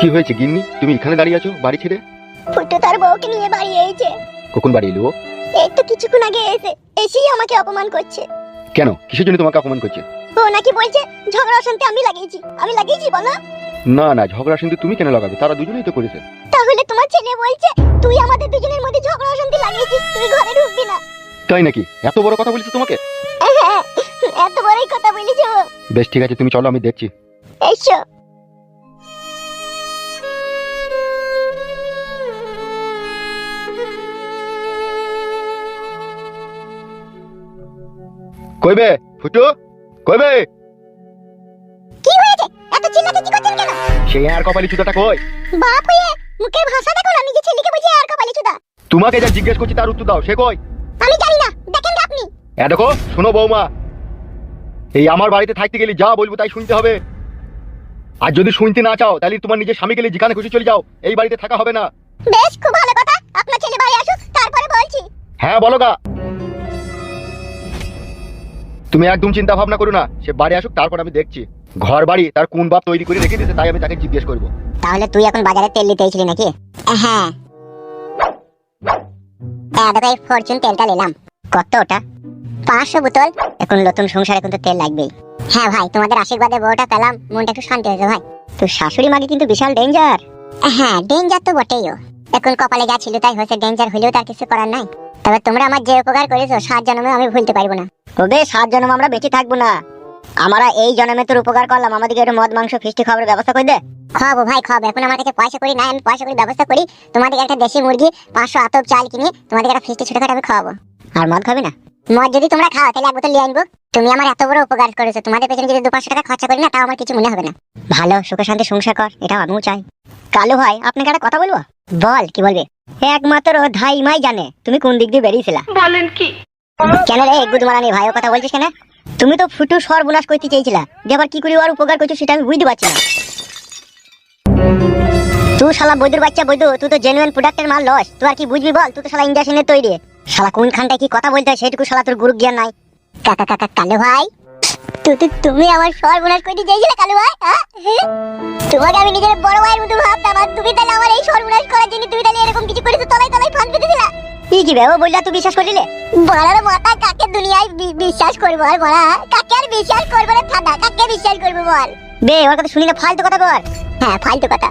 কি হয়েছে গিন্নি, তুমি এখানে দাঁড়িয়ে আছো বাড়ি ছেড়ে? ফুটু তার বউকে নিয়ে বাড়ি এসেছে। কখন বাড়ি এলো? এই তো কিছুক্ষণ আগে এসেই আমাকে অপমান করছে। কেন, কিসের জন্য তোমাকে অপমান করছে? ও নাকি বলছে ঝগড়া অশান্তি আমি লাগিয়েছি বলো। না না, ঝগড়া শুনতে তুমি কেন লাগাবে, তারা দুজনেই তো করেছে। তাহলে তোমার ছেলে বলছে তুই আমাদের দুজনের মধ্যে ঝগড়া অশান্তি লাগিয়েছিস, তুই ঘরে ঢুকবি না। তাই নাকি? এত বড় কথা বলেছে তোমাকে? হ্যাঁ, এত বড়ই কথা বলেছে ও। বেশ ঠিক আছে, তুমি চলো, আমি দেখছি। এসো। কইবে ফুটু, কইবে? কি হয়েছে, এত চিল্লাচিল্লি করছেন কেন? সেই আর কপালি চুদাটা কই? বাপ হয়ে মুখের ভাষা দেখো না, নিজে ছেলেকে বলছে আর কপালি চুদা। তোমাকে যা জিজ্ঞেস করছি তার উত্তর দাও, সে কই? আমি জানি না, দেখেন না আপনি। দেখো শোনো বৌমা, এই আমার বাড়িতে থাকতে গেলে যা বলবো তাই শুনতে হবে। আর যদি শুনতে না চাও তাহলে তোমার নিজের স্বামী গেলে যেখানে খুশি চলে যাও, এই বাড়িতে থাকা হবে না। বেশ, খুব ভালো কথা, আপনার ছেলে বাড়ি আসুক তারপরে বলছি। হ্যাঁ বলো গা। তুমি একদম চিন্তা ভাবনা করো না, সে বাড়ি আসুক তারপর আমি দেখছি। ঘর বাড়ি তার কোন বাপ তৈরি করে রেখে দিয়েছে, তাই আমি তাকে জিজ্ঞেস করবো। তাহলে তুই এখন বাজারে তেল নিতে এসেছিলি নাকি? হ্যাঁ, দেখো এই ফরচুন তেলটা নিলাম। কত ওটা? 500 বোতল। এখন নতুন সংসারে কিন্তু তেল লাগবেই। হ্যাঁ ভাই, তোমাদের আশীর্বাদে বউটা পেলাম, মনটা একটু শান্তি হয়েছে ভাই। তোর শাশুড়ি মাকে কিন্তু বিশাল ডেঞ্জার। হ্যাঁ, ডেঞ্জার তো বটেইও। এখন কপালে যা ছিল তাই হয়েছে, ডেঞ্জার হলেও তার কিছু করার নাই। তবে তোমরা আমার যে উপকার করেছো 7 জন্মে আমি ভুলতে পারবো না। তবে 7 জন্ম আমরা বেঁচে থাকবো না, আমরা এই জন্মে তোর উপকার করলাম, আমাদেরকে একটু মদ মাংস ফিস্টি খাবারের ব্যবস্থা করে দে। খাবো ভাই খাবো, এখন আমার কাছে পয়সা করি না, আমি পয়সা করে ব্যবস্থা করি। তোমাদেরকে একটা দেশি মুরগি 500 আতপ চাল কিনে তোমাদেরকে একটা ফিস্টি ছোটখাটো আমি খাওয়াবো। আর মদ খাবি না? মদ যদি তোমরা খাও তাহলে 1 বোতল নিয়ে আনবো। তুমি আমার এত বড় উপকার করেছো, তোমাদের পেছনে যদি 200-500 টাকা খরচা করি না, তাও আমার কিছু মনে হবে না। ভালো সুখে শান্তি সংসার কর, এটাও আমিও চাই। কালু ভাই, আপনাকে একটা কথা বলবো। বল, কি বলবে? একমাত্র ধাইমাই জানে তুমি কোন দিক দিয়ে বেরিয়েছিলা। বলেন কি? কেন রে গুদমারানি ভাইও কথা বলছিস কেন? তুমি তো ফুটু সর্বনাশ করতে চেয়েছিলা, যে আবার কি করে ওর উপকার করছো সেটা আমি বুঝতে পারছি না। তুই শালা বৈদুর বাচ্চা বৈদু, তুই তো জেনুইন প্রোডাক্টের মাল লস, তুই আর কি বুঝবি বল? তুই তো শালা ইঞ্জেকশনের তৈরি। শালা কোন খানটায় কি কথা বলতে হয় সেটুকু শালা তোর গুরু জ্ঞান নাই। কাকা কাকা কালু ভাই, তুমি আমার সর্বনাশ করতে চেয়েছিলে কালু ভাই। তোমাকে আমি নিজের বড় ভাইয়ের মতো ভাবতাম, আর তুমি তাহলে আমার এই সর্বনাশ করার জন্য তুমি তাহলে এরকম কিছু করেছো, তলায় তলায় ফাঁদ পেতেছিলা। কি বে, ও বললা তুই বিশ্বাস করলি? বড়ার মাথা, কাকে দুনিয়ায় বিশ্বাস করবো? আর বড়া কাকে আর বিশ্বাস করবো রে ঠাডা, কাকে বিশ্বাস করবো বল? বে, ওর কথা শুনি না, ফালতু কথা বল। হ্যাঁ, ফালতু কথা।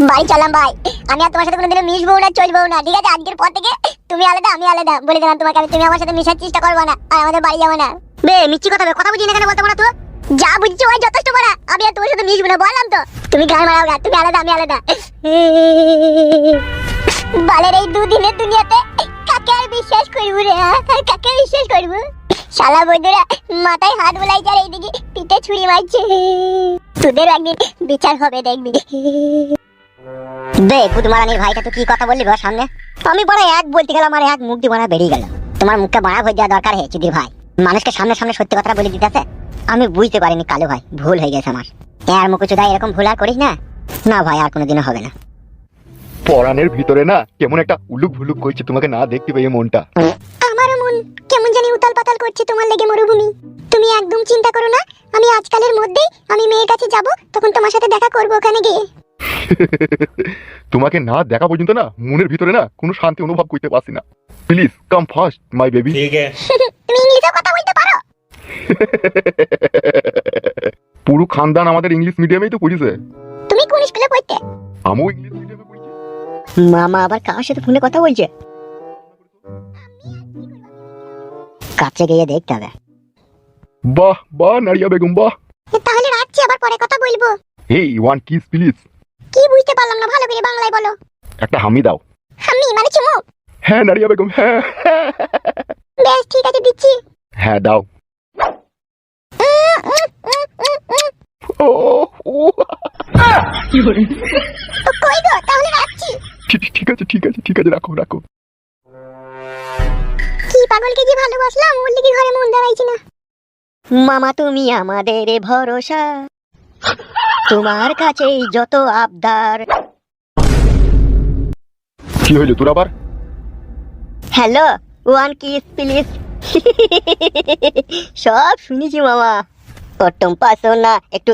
বাড়ি চলাম ভাই, আমি আর তোমার সাথে কোনোদিনও মিশবো না, চলবো না, ঠিক আছে? আজকের পর থেকে তুমি আলাদা আমি আলাদা, বলে দিলাম তোমাকে। তুমি আমার সাথে মিশার চেষ্টা করবে না, আর আমাদের বাড়ি যাবে না। বে, মিচ্ছি কথা কথা বুঝি না কেন বলতে পারো তো? যা বুঝছো ভাই যথেষ্ট বড়, আমি আর তোমার সাথে মিশবো না, বললাম তো। তুমি গান মারাও গা, তুমি আলাদা আমি আলাদা। বালের এই দুদিনের দুনিয়াতে কাকে আর বিশ্বাস করবো রে? কাকে বিশ্বাস করবো? শালা বৈদুরা মাথায় হাত বুলাইছে আর এইদিকে পিঠে ছুরি মারছে। তোদের একদিন বিচার হবে দেখবি। বে গুদমারানির ভাইটা তো কি কথা বললি ওর সামনে? আমি বড় এক বলতে গেলাম আর এক মুখ দিয়ে বানা বেরিয়ে গেল। তোমার মুখে বানা ভরে দেওয়া দরকার হে চুদির ভাই, মানুষকে সামনে সামনে সত্যি কথা বলে দিতেছে। আমি বুঝতে পারিনি কালু ভাই, ভুল হয়ে গেছে আমার। আর মুখে চুদাই এরকম ভুল আর করিস না। না ভাই, আর কোনোদিনও হবে না। পরাণের ভিতরে না কেমন একটা উলুক ভুলুক করছে, তোমাকে না দেখতে পেয়ে মনটা। আমারও মন কেমন জানি উতাল পাতাল করছে তোমার লেগে মরুভূমি। তুমি একদম চিন্তা করো না, আমি আজকালের মধ্যেই আমি মেয়ের কাছে যাব, তখন তোমার সাথে দেখা করব ওখানে গিয়ে। তোমাকে না দেখা পর্যন্ত না মনের ভিতরে না কোনো শান্তি অনুভব করতে পারছি না। Please come fast my baby. ठीक है। তুমি ইংলিশে কথা বলতে পারো? পুরো খানদান আমাদের ইংলিশ মিডিয়ামেই তো পড়িছে। তুমি কোন স্কুলে পড়তে? আমিও ইংলিশ মিডিয়ামে পড়ছি। মামা আবার কার সাথে ফোনে কথা বলছে? কাছে গিয়ে দেখতে হবে। বাহ বাহ নারিয়া বেগম বাহ। তাহলে রাখছি, আবার পরে কথা বলবো। এই ওয়ান কিস প্লিজ। কি বুঝতে পারলাম না, ভালো করে বাংলায় বলো। একটা হামি দাও। হামি মানে চুমু? হ্যাঁ নারিয়া বেগম, হ্যাঁ। বেশ ঠিক আছে, দিচ্ছি। হ্যাঁ দাও। ও ও কই গো, তাহলে রাখছি। ঠিক আছে ঠিক আছে ঠিক আছে, রাখো রাখো। কি পাগলকে যে ভালোবাসলাম, ওর লেগে ঘরে মন দাঁড়াইছি না। মামা তুমি আমাদের ভরসা, তোমার কাছেই যত আবদার। কি হইলো তোর আবার? Hello, one kiss please. সব শুনেছি মামা, ওটম পাসো না, একটু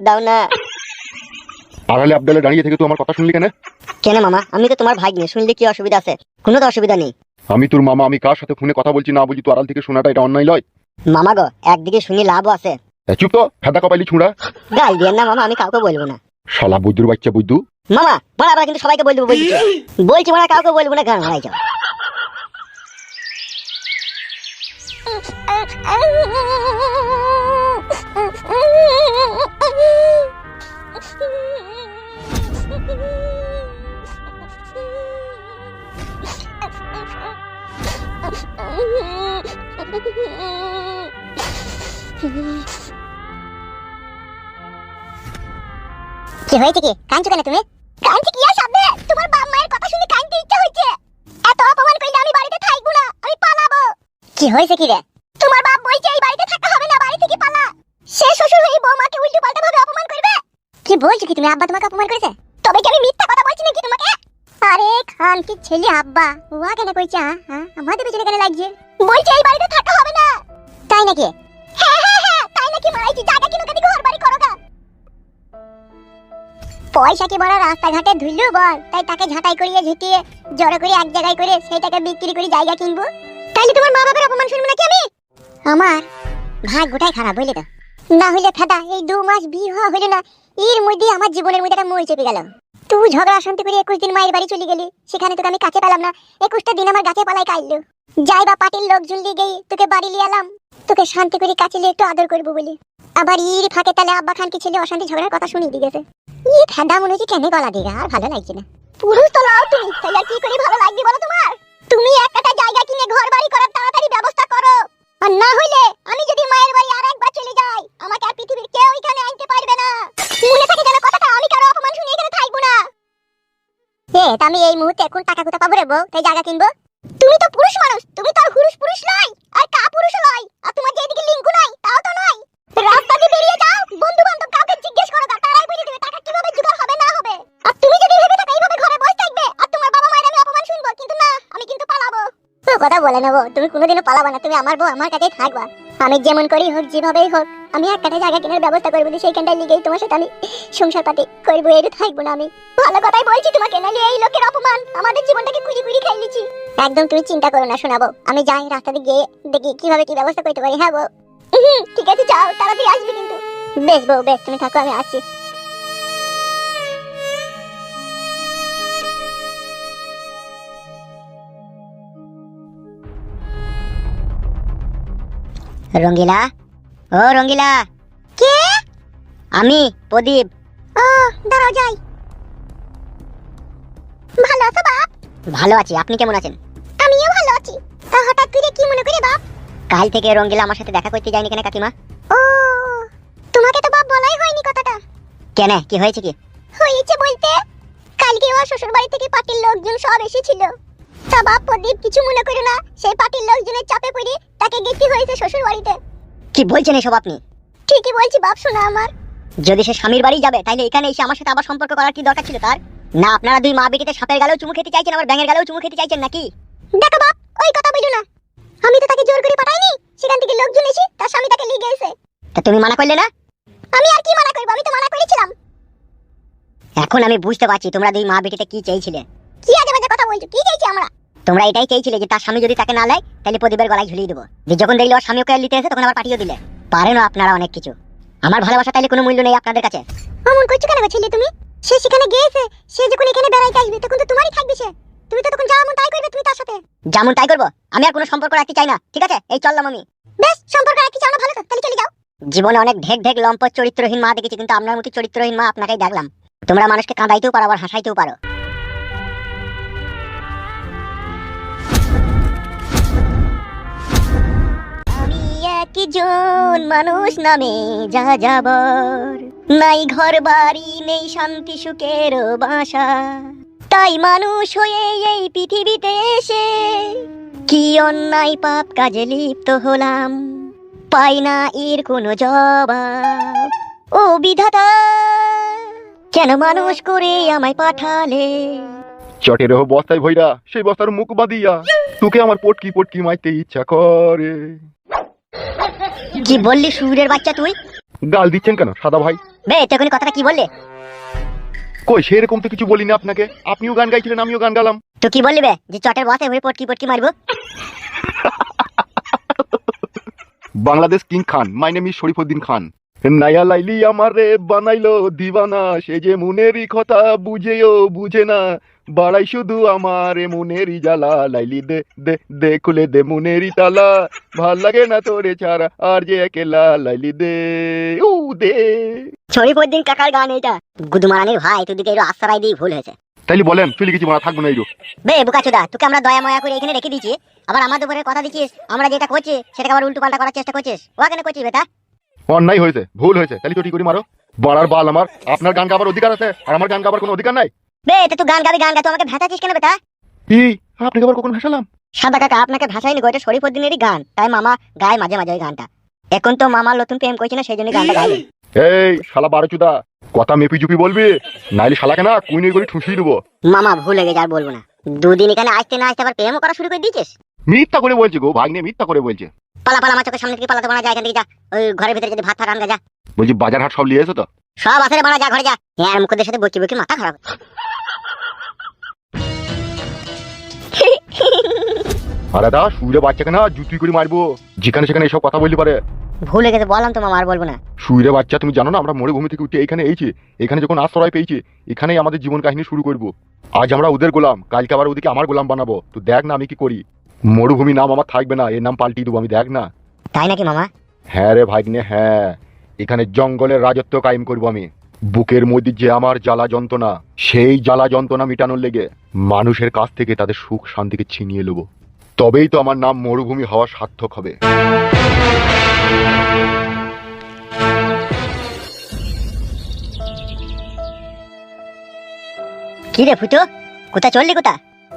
দাও না। আড়ালে আবডালে দাঁড়িয়ে থেকে তুই আমার কথা শুনলি কেন? কেন মামা, আমি তো তোমার ভাই নিয়ে, শুনলে কি অসুবিধা আছে? কোনো তো অসুবিধা নেই। আমি তোর মামা, আমি কার সাথে ফোনে কথা বলছি না বলছি তুই আড়াল থেকে শোনাটা এটা অন্যায় লয়? মামা গো, একদিকে শুনি লাভও আছে। চুপ তো, ফেদা কপালি ছুঁড়া। গাল দিয়ে না মামা, আমি কাউকে বলবো না। শালা বুদ্ধুর বাচ্চা বুদ্ধু। মামা বড় আবার কিন্তু সবাইকে বলবো বলছি, বলছি বড় কাউকে বলবো না, গান মারাই যাও। কি হয়েছে? কি কাঁদছো কেন তুমি? কাঁদছি কি আর সামনে? তোমার বাপ মায়ের কথা শুনে কাঁদতে ইচ্ছা হচ্ছে। এত অপমান করলে আমি বাড়িতে থাকবো না, আমি পালাবো। কি হয়েছে কি রে? তোমার বাপ বলছে এই বাড়িতে থাকা হবে না, বাড়ি থেকে পালা। সে শ্বশুর হয়ে বৌমাকে উল্টো পাল্টা ভাবে অপমান করবে। কি বলছো কি তুমি? আব্বা তোমাকে অপমান করেছে? তবে কি আমি মিথ্যা কথা বলছি নাকি তোমাকে? আরে খান কি ছেলে আব্বা, ওয়া কেন কইছা? হ্যাঁ আমাদের পেছনে কেন লাগছে? বলছে এই বাড়িতে থাকা হবে না। তাই নাকি? হ্যাঁ হ্যাঁ হ্যাঁ তাই নাকি? মারাইছি জায়গা কিনো কেন, ঘর বাড়ি করো গা। পয়সা কি বড় রাস্তাঘাটে ধুইলু বল, তাই তাকে ঝাঁটাই করিয়ে ঝুটিয়ে জড়ো করে এক জায়গায় করে সেটাকে বিক্রি করে জায়গা কিনবো? তাইলে তোমার মা বাবার অপমান শুনবো নাকি আমি? আমার ভাগ্যটাই খারাপ বুঝলি তো। না হইলে ফেদা এই 2 মাস বিয়ে হওয়া হইলো না, এর মধ্যে আমার জীবনের মধ্যে একটা মই চেপে গেল। তুই ঝগড়া শান্তি করে 21 দিন মায়ের বাড়ি চলে গেলি, সেখানে তোকে আমি কাছে পেলাম না। 21টা দিন আমার গাছে পালাই কাইলো। যাই বা পাটির লোক ঝুললি গেই তোকে বাড়ি লিয়ে এলাম, তোকে শান্তি করে কাছে লিয়ে একটু আদর করবো বলি। আবার ইর ফাঁকে তালে আব্বা খান কি ছেলে অশান্তি ঝগড়ার কথা শুনিয়ে দিয়ে গেছে। ই ফেদা মনে হচ্ছে কেন গলা দিগা, আর ভালো লাগছে না। পুরুষ তো লাও তুমি, তাহলে কি করে ভালো লাগবে বলো তোমার? তুমি একটা জায়গা কিনে ঘর বাড়ি করার তাড়াতাড়ি ব্যবস্থা করো, আর না হইলে আমি যদি মায়ের বাড়ি আরেকবার চলে যাই, আমাকে আর পৃথিবীর কেউ এখানে আনতে পারবে না। মনে থাকে যেন কথাটা, আমি কারো অপমান শুনে এখানে থাকবো না। আমি এই মুহূর্তে এখন টাকা কোথা পাবো রে বউ, তাই জায়গা কিনবো? তুমি তো পুরুষ মানুষ, তুমি তো আর হুরুষ পুরুষ নয়, আর কা পুরুষ নয়, আর তোমার যে এদিকে লিঙ্ক নাই তাও তো নয়। রাস্তা দিয়ে বেরিয়ে যাও, বন্ধু বান্ধব কাউকে জিজ্ঞেস করো, তারাই বলে দেবে টাকা কিভাবে জোগাড় হবে না হবে। আর তুমি যদি ভেবে থাকো এইভাবে ঘরে বসে থাকবে আর তোমার বাবা মায়ের আমি অপমান শুনবো, কিন্তু না, আমি কিন্তু পালাবো। তো কথা বলে নেবো, তুমি কোনোদিনও পালাবা না, তুমি আমার বউ, আমার কাছেই থাকবা। আমি যেমন করি হোক, যেভাবেই হোক, আমি একটা জায়গা কেনার ব্যবস্থা করবো, সেইখানটায় লিগেই তোমার সাথে আমি সংসার পাতি করবো, এর থাকবো না আমি। ভালো কথাই বলছি তোমাকে, নাহলে এই লোকের অপমান আমাদের জীবনটাকে কুড়ি কুড়ি খাই লিছি। একদম তুমি চিন্তা করো না, শোনাবো। আমি যাই রাস্তা দিয়ে গিয়ে দেখি কিভাবে কি ব্যবস্থা করতে পারি। হ্যাঁ বউ, ঠিক আছে যাও, তাড়াতাড়ি আসবে কিন্তু। বেশ বউ বেশ, তুমি থাকো, আমি আসছি। রঙ্গিলা, ও রঙ্গিলা। কে? আমি প্রদীপ। ও দাঁড়াও যাই। ভালো আছো বাপ? ভালো আছি, আপনি কেমন আছেন? আমিও ভালো আছি। তা হঠাৎ করে কি মনে করে বাপ? কাল থেকে রঙ্গিলা আমার সাথে দেখা করতে যায়নি কেন কাকিমা? ও তোমাকে তো বাপ বলাই হয়নি কথাটা। কেন, কি হয়েছে? কি হয়েছে বলতে, কালকে ওর শ্বশুর বাড়ি থেকে পার্টির লোকজন সব এসেছিল। তা বাপ প্রদীপ কিছু মনে করো না, সেই পার্টির লোকজনের চাপে পড়ে তাকে যেতে হয়েছে শ্বশুর বাড়িতে। কি বলছেন এসব আপনি? ঠিকই বলছি বাপ, শোনা আমার। যদি সে স্বামীর বাড়ি যাবে, তাইলে এখানে এসে আমার সাথে আবার সম্পর্ক করার কি দরকার ছিল তার? না আপনারা দুই মা বেটিতে সাপের গালেও চুমু খেতে চাইছেন, আবার ব্যাঙের গালেও চুমু খেতে চাইছেন নাকি? দেখো বাপ, ওই কথা বলো না। আমি তো তাকে জোর করে পাঠাইনি, সেখান থেকে লোকজন এসে তার স্বামী তাকে নিয়ে গেছে। তা তুমি মানা করলে না? আমি আর কি মানা করব, আমি তো মানা করেছিলাম। এখন আমি বুঝতে পারছি তোমরা দুই মা বেটিতে কি চাইছিলে। কি আজে বাজে কথা বলছো? কি চাইছি আমরা? তোমরা এটাই চাইছিলে যে তার স্বামী যদি তাকে না নেয়, তাহলে প্রদীপের গলায় ঝুলিয়ে দেবো। যে যখন দেখলে ওর স্বামী ওকে নিতে এসে, তখন আবার পাঠিয়ে দিলে। পারেন আপনারা অনেক কিছু। আমার ভালোবাসা তাইলে কোনো মূল্য নেই আপনাদের কাছে? অমন করছো কেন ছেলে তুমি? সে সেখানে গিয়েছে, সে যখন এখানে বেড়াইতে আসবে তখন তো তোমারই থাকবে সে। তুমি তো তখন যেমন তাই করবে, তুমি তার সাথে যেমন তাই করবো। আমি আর কোনো সম্পর্ক রাখতে চাই না, ঠিক আছে? এই চললাম আমি। বেশ, সম্পর্ক রাখতে চাও না, ভালো তো, তাহলে চলে যাও। জীবনে অনেক ঢেক ঢেক লম্পট চরিত্রহীন মা দেখেছি, কিন্তু আপনার মতো চরিত্রহীন মা আপনাকেই দেখলাম। তোমরা মানুষকে কাঁদাইতেও পারো, আবার হাসাইতেও পারো। আমি একজন মানুষ নামে যা যাবর, নাই ঘর বাড়ি, নেই শান্তি সুখের বাসা। তাই মানুষ হয়ে এই পৃথিবীতে এসে কি অন্যায় পাপ কাজে লিপ্ত হলাম, পাই না এর কোনো জবাব। ও বিধাতা, কেন মানুষ করে আমায় পাঠালে? চটের বস্তায় ভইরা সেই বস্তার মুখ বাঁধিয়া তোকে আমার পটকি পটকি মাইতে ইচ্ছা করে। কি বললি সুরের বাচ্চা তুই? গাল দিচ্ছেন কেন সাদা ভাই? বে তখন কথাটা কি বললে? কই সেরকম তো কিছু বলিনি আপনাকে, আপনিও গান গাইছিলেন আমিও গান গালাম। তো কি বললি বে যে চটের বসে হয়ে পটকি পটকি মারবো? Bangladesh king Khan, my name is Sharifuddin Khan. নায়া লাইলি আমারে বানাইলো দিবানা, সে যে মনেরই কথা বুঝেও বুঝে না, বাড়াই শুধু আমার মনেরই জ্বালা, লাইলি দে দে দে খুলে দে মনেরই তালা, ভাল লাগে না তোরে ছাড়া আর যে একেলা, লাইলি দে উ দে। শরীফউদ্দিন কাকার গান এটা। গুদমারানির ভাই তোদিকে এর আশ্রয় দিয়ে ভুল হয়েছে। তাইলে বলেন ফিলি কিছু মারা থাকবো না এইরো। বে বুকাচোদা, তোকে আমরা দয়া ময়া করে এখানে রেখে দিয়েছি, আবার আমাদের উপরে কথা দিচ্ছিস আমরা যেটা করছি সেটাকে আবার উল্টো পাল্টা করার চেষ্টা করছিস। ও কেন করছিস বেটা? অন্যায় হয়েছে, ভুল হয়েছে, তাহলে চটি করে মারো। বাড়ার বাল আমার, আপনার গান গাবার অধিকার আছে আর আমার গান গাবার কোনো অধিকার নাই। বে এটা তুই গান গাবি, গান গা, তুই আমাকে ভেতাছিস কেন বেটা? কি আপনাকে আবার কখন ভাসালাম? সাদা কাকা আপনাকে ভাষাইনি গো, এটা শরীফউদ্দিনেরই গান, তাই মামা গায় মাঝে মাঝে ওই গানটা। এখন তো মামার নতুন প্রেম করছি না, সেই জন্য গানটা গাইবে। এই শালা বারোচুদা, কথা মেপি চুপি বলবি, নাইলে শালাকে না কুইনি করে ঠুসিয়ে দেবো। মামা ভুলে গেছে, আর বলবো না। দুদিন এখানে আসতে না আসতে আবার প্রেমও করা শুরু করে দিয়েছিস। মিথ্যা করে বলছে গো ভাগ্নে, মিথ্যা করে বলছে। পালা পালা, আমার চোখের সামনে থেকে পালাতে বানা যায়, এখান থেকে যা। ওই ঘরের ভিতরে যদি ভাত ফাট আনগা যা। বলছি বাজার হাট সব নিয়ে এসো তো। সব আছে রে বানা, যা ঘরে যা। হ্যাঁ মুখদের সাথে বকি বকি মাথা খারাপ। আরে দা শুইরে বাচ্চাকে না জুতি করে মারবো, যেখানে সেখানে এসব কথা বলতে পারে। ভুলে গেছে বললাম তো মামা, আর বলবো না। শুইরে বাচ্চা, তুমি জানো না আমরা মরুভূমি থেকে উঠে এখানে এইছি, এখানে যখন আশ্রয় পেয়েছি এখানেই আমাদের জীবন কাহিনী শুরু করব। আজ আমরা ওদের গোলাম, কালকে আবার ওদিকে আমার গোলাম বানাবো। তো দেখ না আমি কি করি। মরুভূমি নাম আমার থাকবে না, এর নাম পাল্টিয়ে দেবো আমি, দেখ না। তাই নাকি মামা? হ্যাঁ রে ভাগ্নে হ্যাঁ, এখানে জঙ্গলের রাজত্ব কায়েম করবো আমি। বুকের মধ্যে যে আমার জ্বালা যন্ত্রণা, সেই জ্বালা যন্ত্রণা মিটানোর লেগে মানুষের কাছ থেকে তাদের সুখ শান্তিকে ছিনিয়ে নেবো। তবেই তো আমার নাম মরুভূমি হওয়া সার্থক হবে। কি রে ফুটো, কোথা চললি? কোথা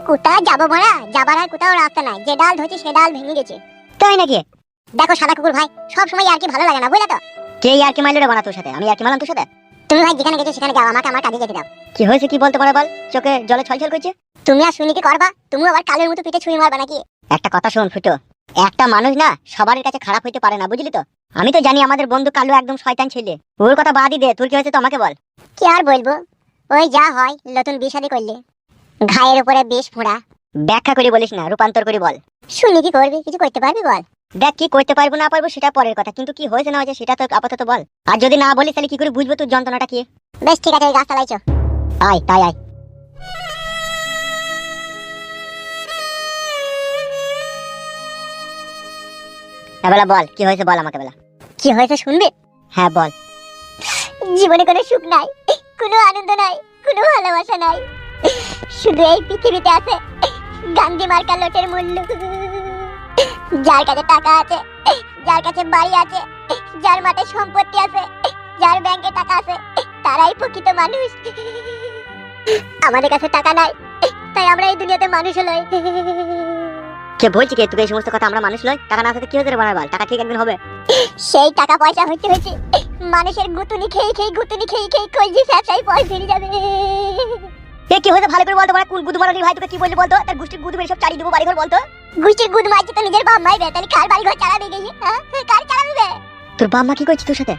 কোথা যাবো বড়া, যাবার আর কোথাও রাস্তা নাই, যে ডাল ধরছি সে ডাল ভেঙে গেছে। তাই নাকি? দেখো সাদা কুকুর ভাই, সব সময় আর কি ভালো লাগে না বুঝলে তো। কে আর কি মাইলো রে বানা তোর সাথে? আমি আর কি মারলাম তোর সাথে? তুমি ভাই যেখানে গেছো সেখানে যাও, আমাকে আমার কাজে যেতে দাও। কি হয়েছে কি বলতে পারে বল? চোখে জলে ছলছল করছে। তুমি আর শুনি কি করবা? তুমি আবার কালের মতো পিঠে ছুঁয়ে মারবা নাকি? একটা কথা শোন ফুটো, একটা মানুষ না সবার কাছে খারাপ হইতে পারে না, বুঝলি তো? আমি তো জানি আমাদের বন্ধু কালু একদম শয়তান ছেলে, ওর কথা বাদই দে। তোর কি হয়েছে তো আমাকে বল। কি আর বলবো, ওই যা হয়, নতুন বিয়ে শাদী করলে ঘায়ের উপরে বেশ ফোঁড়া। ব্যাখ্যা করে বলিস না, রূপান্তর করে বল। শুনি কি করবি, কিছু করতে পারবি বল। দেখ কি করতে পারবো না পারবো সেটা পরের কথা, কিন্তু কি হয়েছে না হয়েছে সেটা তো আপাতত বল। আর যদি না বলিস তাহলে কি করে বুঝবো তোর যন্ত্রণাটা কি? বেশ ঠিক আছে, ওই গাছতলায় চো। আয় তাই আয়। বেলা বল কি হয়েছে, বল আমাকে বেলা। কি হয়েছে শুনবি? হ্যাঁ বল। জীবনে কোনো সুখ নাই, কোনো আনন্দ নাই, কোনো ভালোবাসা নাই, শুধু এই পৃথিবীতে আছে গান্ধী মার্কা লোটের মূল্য। যার কাছে টাকা আছে, যার কাছে বাড়ি আছে, যার মাঠে সম্পত্তি আছে, যার ব্যাংকে টাকা আছে, তারাই প্রকৃত মানুষ। আমাদের কাছে টাকা নাই, তাই আমরা এই দুনিয়াতে মানুষ লই। কে বলছি কে তোকে এই সমস্ত কথা? আমরা মানুষ লয়, টাকা না থাকতে কি হয়েছে রে বানার বল? টাকা ঠিক একদিন হবে। সেই টাকা পয়সা হইতে হয়েছে মানুষের গুতুনি খেয়ে খেয়ে গুতুনি খেয়ে খেয়ে কলজি ফ্যাপসাই পয়সা ফিরে যাবে। এ কি হয়েছে ভালো করে বলতো, মানে কোন গুদু মারানি ভাই তোকে কি বললি বলতো? তার গোষ্ঠীর গুদু মেরে সব চালিয়ে দেবো বাড়িঘর বলতো। গুষ্টির গুদ মারছে তো নিজের বাপ মাই বে, তাহলে কার বাড়ি ঘর চালাবে গিয়ে? কার চালাবে বে? তোর বাপ মা কি করছিস তোর সাথে?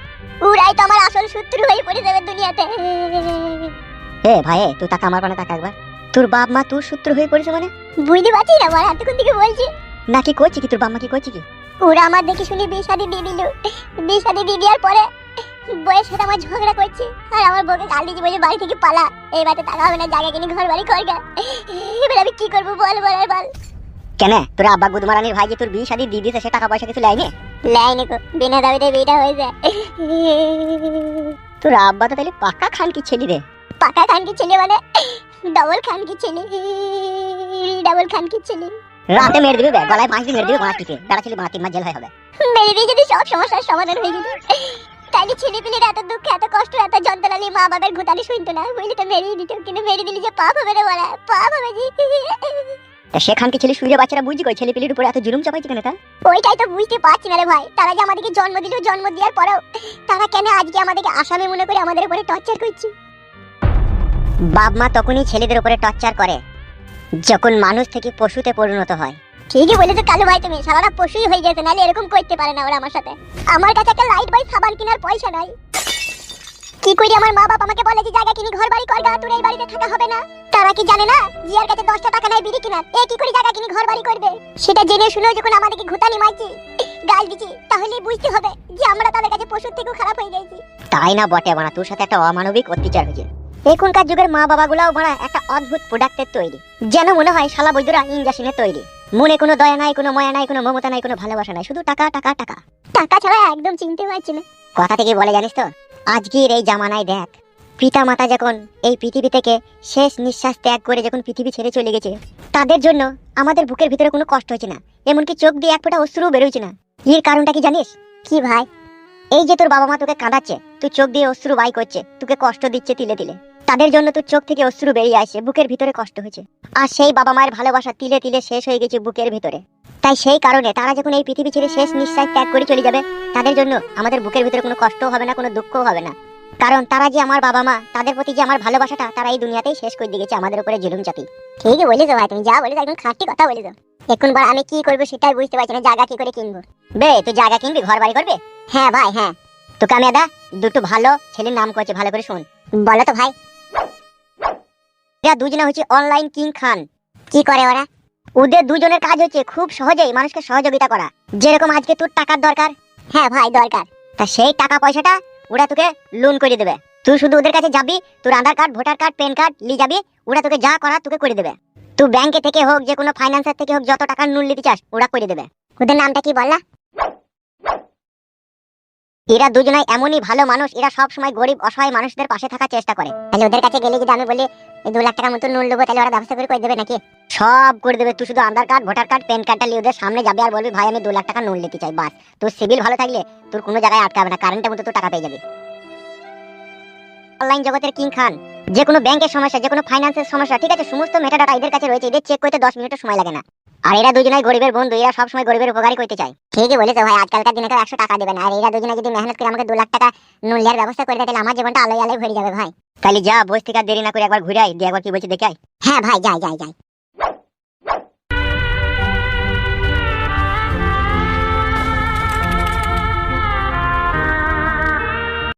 ওরাই তো আমার আসল শত্রু হয়ে পড়ে যাবে দুনিয়াতে। এ ভাই তুই টাকা আমার পানে টাকা একবার। তোর বাপ মা তোর সূত্র হয়ে পড়েছে মানে? বুঝতে পারছি না, আমার এতক্ষণ থেকে বলছি। না কি করছি কি তোর বাপ মা কি করছি কি? ওরা আমার দেখে শুনে বিয়ে শাদী দিয়ে দিল। বিয়ে শাদী দিয়ে দেওয়ার পরে বউয়ের সাথে আমার ঝগড়া করছে, আর আমার বউকে গাল দিয়েছে, বলে বাড়ি থেকে পালা, এই বাড়িতে টাকা হবে না, জায়গা কিনে ঘর বাড়ি করগা। এবার আমি কি করবো বল বল আর বল। কেন তোর আব্বা গুদমারানির ভাই যে তোর বিয়ে শাদী দিয়ে দিয়েছে, সে টাকা পয়সা কিছু লাইনি? লাইনি গো, বিনা দাবিতে বিয়েটা হয়ে যায়। তোর আব্বা তো তাহলে পাকা খান কি ছেলে রে? পাকা খান কি ছেলে মানে ডবল খান কি ছেলে, ডবল খান কি ছেলে। রাতে মেরে দিবে গলায় ফাঁস দিয়ে মেরে দিবে গোড়া টিপে, বেড়া ছেলে 3 মাস জেল হবে। মেরে দিয়ে যদি সব সমস্যার সমাধান হয়ে যেত, তাইলে ছেলে পিলের এত দুঃখ, এত কষ্ট, এত যন্ত্রণা নিয়ে মা বাবার ঘুতানি শুনতো না, বুঝলি তো? মেরেই দিত, কিন্তু মেরে দিলি যে পাপ হবে রে বলা, পাপ হবে জি। সেখান কি ছেলে শুয়ে বাচ্চারা বুঝি কই ছেলে পিলের উপরে এত জুলুম চাপাইছে কেন তা? ওইটাই তো বুঝতে পারছি না রে ভাই, তারা যে আমাদেরকে জন্ম দিল, জন্ম দেওয়ার পরেও তারা কেন আজকে আমাদেরকে আসামি মনে করে আমাদের উপরে টর্চার করছে? বাপ মা তখনই ছেলেদের উপরে টর্চার করে যখন মানুষ থেকে পশুতে পরিণত হয়। ঠিকই বলেছো কালু ভাই, তুমি সারাটা পশুই হয়ে গেছে, নাহলে এরকম করতে পারে না ওরা আমার সাথে। আমার কাছে একটা লাইট বাই সাবান কেনার পয়সা নাই। কি করি আমার মা বাবা আমাকে বলে যে জায়গা কিনি ঘর বাড়ি করগা, তোর এই বাড়িতে থাকা হবে না। তারা কি জানে না জিয়ার কাছে 10টা টাকা নাই বিড়ি কিনার, এ কি করে জায়গা কিনি ঘর বাড়ি করবে? সেটা জেনে শুনেও যখন আমাদেরকে ঘুতানি মারছি, গাল দিচ্ছি, তাহলে বুঝতে হবে যে আমরা তাদের কাছে পশুর থেকেও খারাপ হয়ে গেছি। তাই না বটে বানা, তোর সাথে একটা অমানবিক অত্যাচার হয়েছে। এখনকার যুগের মা বাবাগুলাও বানা একটা অদ্ভুত প্রোডাক্টের তৈরি, যেন মনে হয় শালা বৈদ্যরা ইঞ্জেকশনের তৈরি। মনে কোনো দয়া নাই, কোনো মায়া নাই, কোনো মমতা নাই, কোনো ভালোবাসা নাই, শুধু টাকা টাকা টাকা। টাকা ছাড়া একদম চিনতে পারছি না। কথা থেকে বলে জানিস তো, আজকের এই জামানায় দেখ, পিতা মাতা যখন এই পৃথিবী থেকে শেষ নিঃশ্বাস ত্যাগ করে যখন পৃথিবী ছেড়ে চলে গেছে, তাদের জন্য আমাদের বুকের ভিতরে কোনো কষ্ট হচ্ছে না, এমনকি চোখ দিয়ে এক ফোঁটা অশ্রুও বেরোচ্ছে না। এর কারণটা কি জানিস? কি ভাই? এই যে তোর বাবা মা তোকে কাঁদাচ্ছে, তুই চোখ দিয়ে অশ্রু বাই করছে, তোকে কষ্ট দিচ্ছে তিলে তিলে, তাদের জন্য তোর চোখ থেকে অশ্রু বেরিয়ে আসে, বুকের ভিতরে কষ্ট হয়েছে। আর সেই বাবা মায়ের ভালোবাসা তিলে তিলে শেষ হয়ে গেছে বুকের ভিতরে। তাই সেই কারণে তারা যখন এই পৃথিবী ছেড়ে শেষ নিঃশ্বাস ত্যাগ করে চলে যাবে, তাদের জন্য আমাদের বুকের ভিতরে কোনো কষ্টও হবে না, কোনো দুঃখও হবে না। কারণ তারা যে আমার বাবা মা, তাদের প্রতি যে আমার ভালোবাসাটা তারা এই দুনিয়াতেই শেষ করে দিয়ে গেছে আমাদের উপরে জুলুম চাপি। ঠিকই বলেছো ভাই, তুমি যা বলেছো একদম খাঁটি কথা বলেছো। এখন বার আমি কি করবো সেটাই বুঝতে পারছি না, জায়গা কি করে কিনবো। বে তুই জায়গা কিনবি, ঘর বাড়ি করবি? হ্যাঁ ভাই হ্যাঁ। তোকে আমি দাদা দুটো ভালো ছেলের নাম করছে, ভালো করে শোন। বলো তো ভাই। এরা দুজনে হচ্ছে অনলাইন কিং খান। কি করে ওরা? ওদের দুজনের কাজ হচ্ছে খুব সহজেই মানুষকে সহযোগিতা করা। যেরকম আজকে তোর টাকার দরকার, হ্যাঁ ভাই দরকার। তা সেই টাকা পয়সাটা ওরা তোকে লোন করে দেবে। তুই শুধু ওদের কাছে যাবি, তোর Aadhaar card, voter card, PAN card নিয়ে যাবি, ওরা তোকে যা করার তোকে করে দেবে। তুই ব্যাংকে থেকে হোক, যে কোনো ফাইন্যান্সার থেকে হোক, যত টাকার লোন নিতে চাস ওরা করে দেবে। ওদের নামটা কি বললা? এরা দুজনাই এমনই ভালো মানুষ, এরা সব সময় গরিব অসহায় মানুষদের পাশে থাকার চেষ্টা করে। তাহলে ওদের কাছে গেলে যদি আমি বলি 2 লাখ টাকার মতো লোন নেবো, তাহলে ওরা ব্যবস্থা করে দেবে নাকি? সব করে দেবে। তুই শুধু আধার কার্ড, ভোটার কার্ড, প্যান কার্ডটা নিয়ে ওদের সামনে যাবে আর বলবি ভাই আমি 2 লাখ টাকা লোন নিতে চাই, বাস। তোর সিভিল ভালো থাকলে তোর কোনো জায়গায় আটকাবে না, কারেন্টের মতো তোর টাকা পেয়ে যাবে। অনলাইন জগতের কিং খান। যে কোনো ব্যাংকের সমস্যা, যে কোনো ফাইন্যান্সের সমস্যা, ঠিক আছে, সমস্ত মেটাডাটা এদের কাছে রয়েছে, এদের চেক করতে 10 মিনিটও সময় লাগে না। আর এরা দুজনাই গরিবের বন্ধু, এরা সবসময় গরিবের উপকারই করতে চায়। ঠিকই বলেছো ভাই, আজকালকার দিনে কেউ 100 টাকা দেবে না, আর এরা দুজনে যদি মেহনত করে আমাকে 2 লাখ টাকা লোন নেওয়ার ব্যবস্থা করে দেয়, তাহলে আমার জীবনটা আলোয় আলোয় ভরে যাবে ভাই। তাহলে যা, বস থেকে আর দেরি না করে একবার ঘুরে আয়, দিয়ে একবার কি বলছে দেখে আয়। হ্যাঁ ভাই, যাই যাই যাই।